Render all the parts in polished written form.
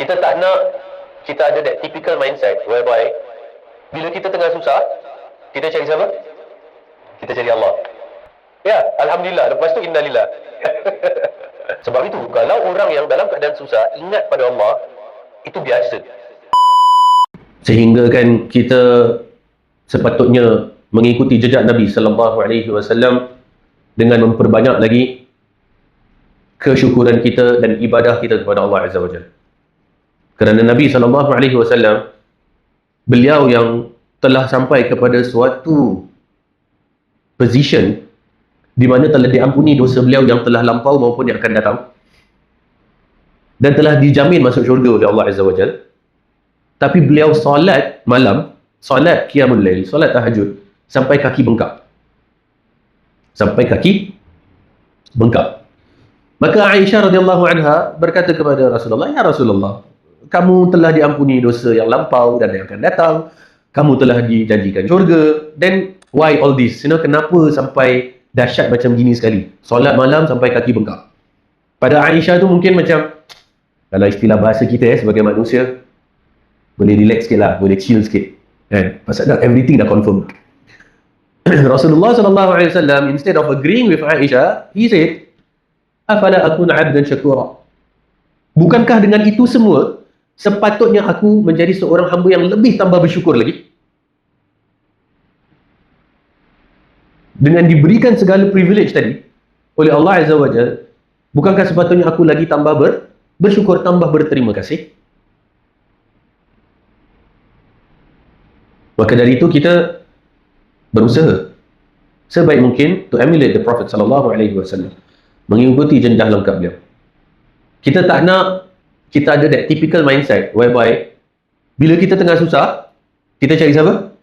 Kita tak nak kita ada that typical mindset whereby bila kita tengah susah, kita cari siapa? Kita cari Allah. Ya, Alhamdulillah. Lepas tu innalillah. Sebab itu, kalau orang yang dalam keadaan susah ingat pada Allah, itu biasa. Sehingga kan kita sepatutnya mengikuti jejak Nabi sallallahu alaihi wasallam dengan memperbanyak lagi kesyukuran kita dan ibadah kita kepada Allah Azza wa Jalla. Kerana Nabi sallallahu alaihi wasallam, beliau yang telah sampai kepada suatu position di mana telah diampuni dosa beliau yang telah lampau maupun yang akan datang, dan telah dijamin masuk syurga oleh Allah Azza wa Jalla. Tapi beliau solat malam, solat qiyamul lail, solat tahajud sampai kaki bengkak. Sampai kaki bengkak. Maka Aisyah radhiyallahu anha berkata kepada Rasulullah, "Ya Rasulullah, kamu telah diampuni dosa yang lampau dan yang akan datang. Kamu telah dijanjikan syurga. Then why all this? Kenapa sampai dahsyat macam gini sekali? Solat malam sampai kaki bengkak." Pada Aisyah tu mungkin macam, kalau istilah bahasa kita sebagai manusia, boleh relax sikit lah, boleh chill sikit. Pasal dah everything dah confirm. Rasulullah SAW, instead of agreeing with Aisyah, he said, "Afala akuna 'abdan syakura." Bukankah dengan itu semua, sepatutnya aku menjadi seorang hamba yang lebih tambah bersyukur lagi? Dengan diberikan segala privilege tadi oleh Allah Azza wa Jalla, bukankah sepatutnya aku lagi tambah bersyukur, tambah berterima kasih? Maka dari itu kita berusaha sebaik mungkin to emulate the Prophet sallallahu alaihi wasallam, mengikuti jenjang lengkap beliau. Kita tak nak kita ada that typical mindset whereby bila kita tengah susah, kita cari siapa?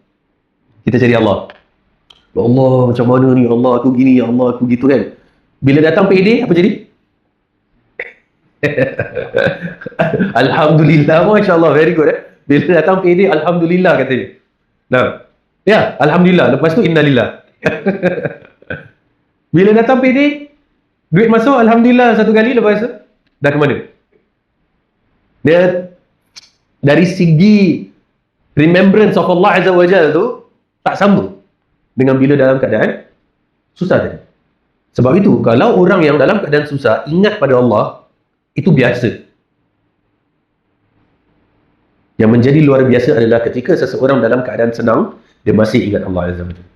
Kita cari Allah. Ya Allah, macam mana ni? Allah aku gini, ya Allah aku gitu kan. Bila datang payday, apa jadi? Alhamdulillah, masya-Allah, very good. Bila datang payday, alhamdulillah katanya. Nah, ya, alhamdulillah. Lepas tu innalillah. Bila datang payday, duit masuk, alhamdulillah satu kali, lepas tu dah ke mana? Dia dari segi remembrance of Allah Azza wa Jalla tu tak sama dengan bila dalam keadaan susah tadi. Sebab itu, kalau orang yang dalam keadaan susah ingat pada Allah, itu biasa. Yang menjadi luar biasa adalah ketika seseorang dalam keadaan senang, dia masih ingat Allah Azza wa Jalla.